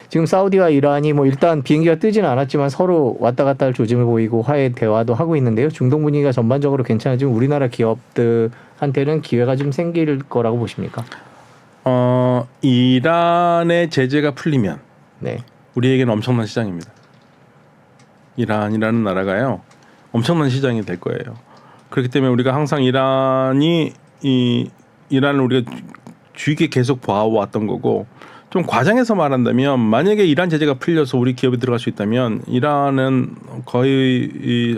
지금 사우디와 이란이 뭐 일단 비행기가 뜨지는 않았지만 서로 왔다 갔다 할 조짐을 보이고 화해 대화도 하고 있는데요. 중동 분위기가 전반적으로 괜찮아지면 우리나라 기업들한테는 기회가 좀 생길 거라고 보십니까? 이란의 제재가 풀리면 네. 우리에게는 엄청난 시장입니다. 이란이라는 나라가요. 엄청난 시장이 될 거예요. 그렇기 때문에 우리가 항상 이란을 우리가 주의 깊게 계속 봐왔던 거고 좀 과장해서 말한다면 만약에 이란 제재가 풀려서 우리 기업이 들어갈 수 있다면 이란은 거의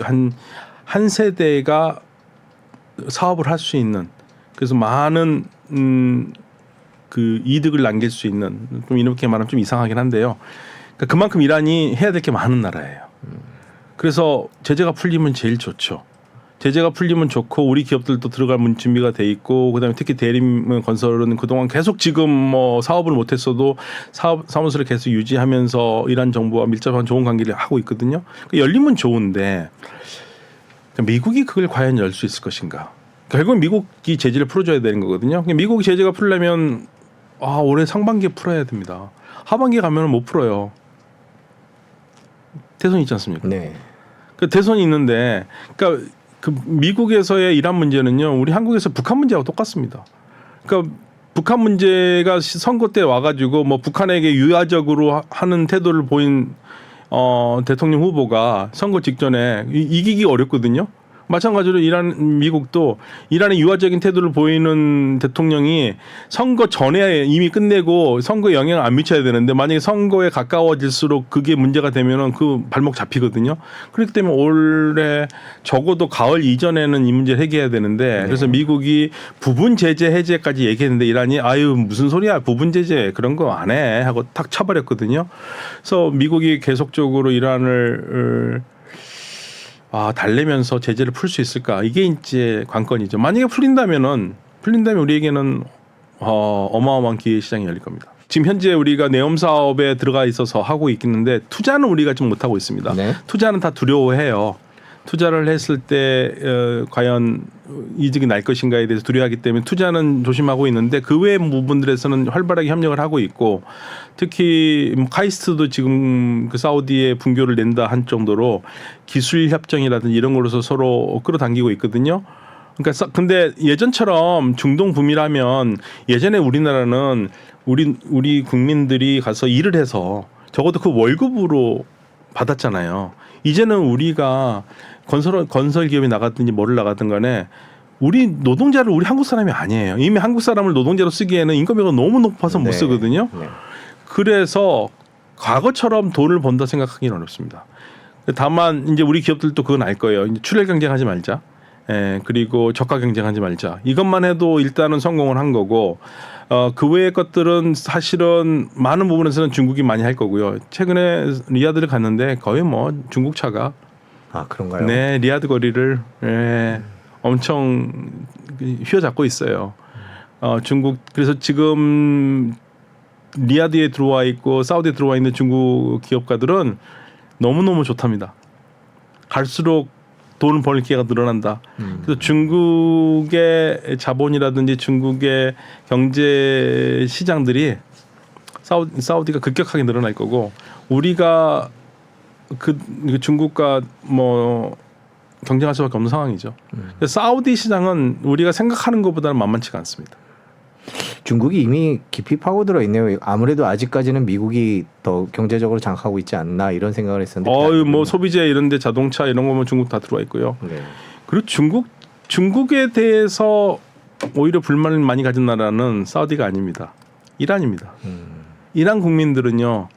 한 세대가 사업을 할 수 있는 그래서 많은 그 이득을 남길 수 있는 좀 이렇게 말하면 좀 이상하긴 한데요. 그러니까 그만큼 이란이 해야 될 게 많은 나라예요. 그래서 제재가 풀리면 제일 좋죠. 제재가 풀리면 좋고 우리 기업들도 들어갈 준비가 돼 있고 그다음에 특히 대림 건설은 그동안 계속 지금 뭐 사업을 못했어도 사무소를 계속 유지하면서 이란 정부와 밀접한 좋은 관계를 하고 있거든요. 그러니까 열리면 좋은데 미국이 그걸 과연 열 수 있을 것인가? 결국은 미국이 제재를 풀어줘야 되는 거거든요. 미국이 제재가 풀려면 올해 상반기에 풀어야 됩니다. 하반기에 가면 못 풀어요. 대선이 있지 않습니까? 네. 그 대선이 있는데, 그러니까 그 미국에서의 이란 문제는요, 우리 한국에서 북한 문제하고 똑같습니다. 그러니까 북한 문제가 선거 때 와가지고 뭐 북한에게 유화적으로 하는 태도를 보인 대통령 후보가 선거 직전에 이기기 어렵거든요. 마찬가지로 미국도 이란의 유화적인 태도를 보이는 대통령이 선거 전에 이미 끝내고 선거에 영향을 안 미쳐야 되는데 만약에 선거에 가까워질수록 그게 문제가 되면은 그 발목 잡히거든요. 그렇기 때문에 올해 적어도 가을 이전에는 이 문제를 해결해야 되는데 네. 그래서 미국이 부분 제재 해제까지 얘기했는데 이란이 아유 무슨 소리야 부분 제재 그런 거 안 해 하고 탁 쳐버렸거든요. 그래서 미국이 계속적으로 이란을 달래면서 제재를 풀 수 있을까? 이게 이제 관건이죠. 만약에 풀린다면 우리에게는 어마어마한 기회 시장이 열릴 겁니다. 지금 현재 우리가 내엄 사업에 들어가 있어서 하고 있는데 투자는 우리가 좀 못하고 있습니다. 네. 투자는 다 두려워해요. 투자를 했을 때 과연 이득이 날 것인가에 대해서 두려워하기 때문에 투자는 조심하고 있는데 그 외의 부분들에서는 활발하게 협력을 하고 있고 특히 카이스트도 지금 그 사우디에 분교를 낸다 한 정도로 기술 협정이라든지 이런 걸로서 서로 끌어당기고 있거든요. 그러니까 근데 예전처럼 중동 붐이라면 예전에 우리나라는 우리 국민들이 가서 일을 해서 적어도 그 월급으로 받았잖아요. 이제는 우리가 건설 기업이 나갔든지 뭐를 나갔든 간에 우리 노동자를 우리 한국 사람이 아니에요. 이미 한국 사람을 노동자로 쓰기에는 인건비가 너무 높아서 못 쓰거든요. 네. 그래서 과거처럼 돈을 번다 생각하기는 어렵습니다. 다만 이제 우리 기업들도 그건 알 거예요. 이제 출혈 경쟁하지 말자. 그리고 저가 경쟁하지 말자. 이것만 해도 일단은 성공을 한 거고 그 외의 것들은 사실은 많은 부분에서는 중국이 많이 할 거고요. 최근에 리야드를 갔는데 거의 뭐 중국 차가 그런가요? 네, 리야드 거리를 엄청 휘어잡고 있어요. 중국 그래서 지금 리야드에 들어와 있고 사우디에 들어와 있는 중국 기업가들은 너무너무 좋답니다. 갈수록 돈을 벌 기회가 늘어난다. 그래서 중국의 자본이라든지 중국의 경제 시장들이 사우디가 급격하게 늘어날 거고 우리가 그 중국과 뭐 경쟁할 수밖에 없는 상황이죠. 사우디 시장은 우리가 생각하는 것보다는 만만치가 않습니다. 중국이 이미 깊이 파고들어 있네요. 아무래도 아직까지는 미국이 더 경제적으로 장악하고 있지 않나 이런 생각을 했었는데. 뭐 소비재 이런데 자동차 이런 거면 중국 다 들어와 있고요. 네. 그리고 중국에 대해서 오히려 불만을 많이 가진 나라는 사우디가 아닙니다. 이란입니다. 이란 국민들은요.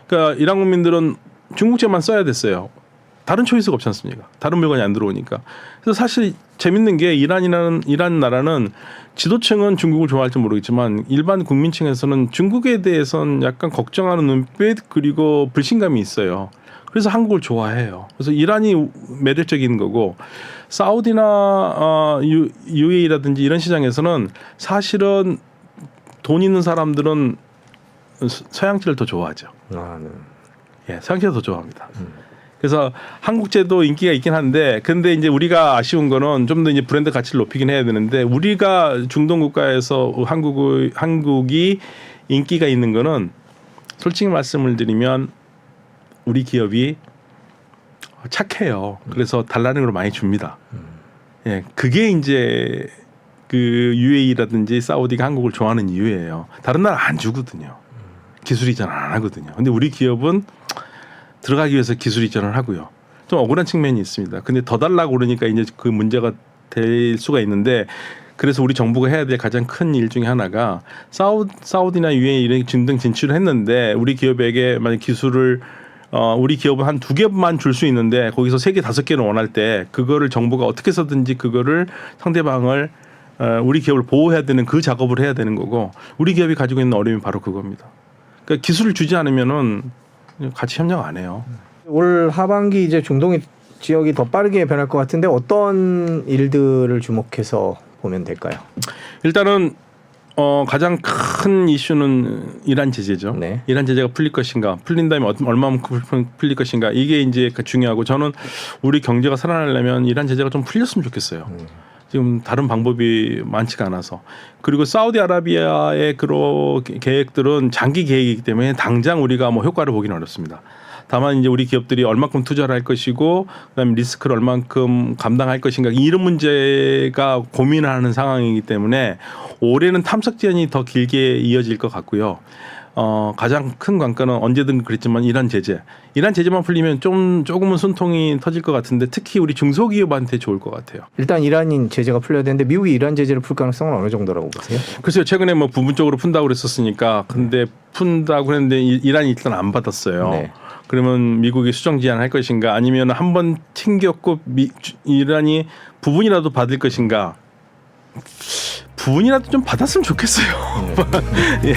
그러니까 이란 국민들은 중국제만 써야 됐어요. 다른 초이스가 없지 않습니까? 다른 물건이 안 들어오니까. 그래서 사실 재밌는 게 이란 나라는 지도층은 중국을 좋아할지 모르겠지만 일반 국민층에서는 중국에 대해서는 약간 걱정하는 눈빛 그리고 불신감이 있어요. 그래서 한국을 좋아해요. 그래서 이란이 매력적인 거고 사우디나 UAE라든지 이런 시장에서는 사실은 돈 있는 사람들은 서양제를 더 좋아하죠. 네. 예, 서양제를 더 좋아합니다. 그래서 한국제도 인기가 있긴 한데 근데 이제 우리가 아쉬운 거는 좀 더 이제 브랜드 가치를 높이긴 해야 되는데 우리가 중동 국가에서 한국이 인기가 있는 거는 솔직히 말씀을 드리면 우리 기업이 착해요. 그래서 달라는 걸 많이 줍니다. 예, 그게 이제 그 UAE라든지 사우디가 한국을 좋아하는 이유예요. 다른 나라 안 주거든요. 기술 이전 안 하거든요. 근데 우리 기업은 들어가기 위해서 기술 이전을 하고요. 좀 억울한 측면이 있습니다. 근데 더 달라고 그러니까 이제 그 문제가 될 수가 있는데 그래서 우리 정부가 해야 될 가장 큰 일 중에 하나가 사우디나 UAE 등등 진출을 했는데 우리 기업에게 만약 기술을 우리 기업은 한 2개만 줄 수 있는데 거기서 3개, 5개를 원할 때 그거를 정부가 어떻게 해서든지 그거를 상대방을 우리 기업을 보호해야 되는 그 작업을 해야 되는 거고 우리 기업이 가지고 있는 어려움이 바로 그겁니다. 그러니까 기술을 주지 않으면은 같이 협력 안 해요. 올 하반기 이제 중동 지역이 더 빠르게 변할 것 같은데 어떤 일들을 주목해서 보면 될까요? 일단은 가장 큰 이슈는 이란 제재죠. 네. 이란 제재가 풀릴 것인가, 풀린다면 얼마만큼 풀릴 것인가 이게 이제 중요하고 저는 우리 경제가 살아나려면 이란 제재가 좀 풀렸으면 좋겠어요. 지금 다른 방법이 많지가 않아서 그리고 사우디아라비아의 그런 계획들은 장기 계획이기 때문에 당장 우리가 뭐 효과를 보기는 어렵습니다. 다만 이제 우리 기업들이 얼마큼 투자를 할 것이고 그다음에 리스크를 얼만큼 감당할 것인가 이런 문제가 고민하는 상황이기 때문에 올해는 탐색 제한이 더 길게 이어질 것 같고요. 가장 큰 관건은 언제든 그랬지만 이란 제재만 풀리면 조금은 숨통이 터질 것 같은데 특히 우리 중소기업한테 좋을 것 같아요. 일단 이란인 제재가 풀려야 되는데 미국이 이란 제재를 풀 가능성은 어느 정도라고 보세요? 글쎄요. 최근에 뭐 부분적으로 푼다고 그랬었으니까 근데 푼다고 그랬는데 이란이 일단 안 받았어요. 네. 그러면 미국이 수정 제한할 것인가 아니면 한번 튕겼고 이란이 부분이라도 받을 것인가 부분이라도 좀 받았으면 좋겠어요. 예.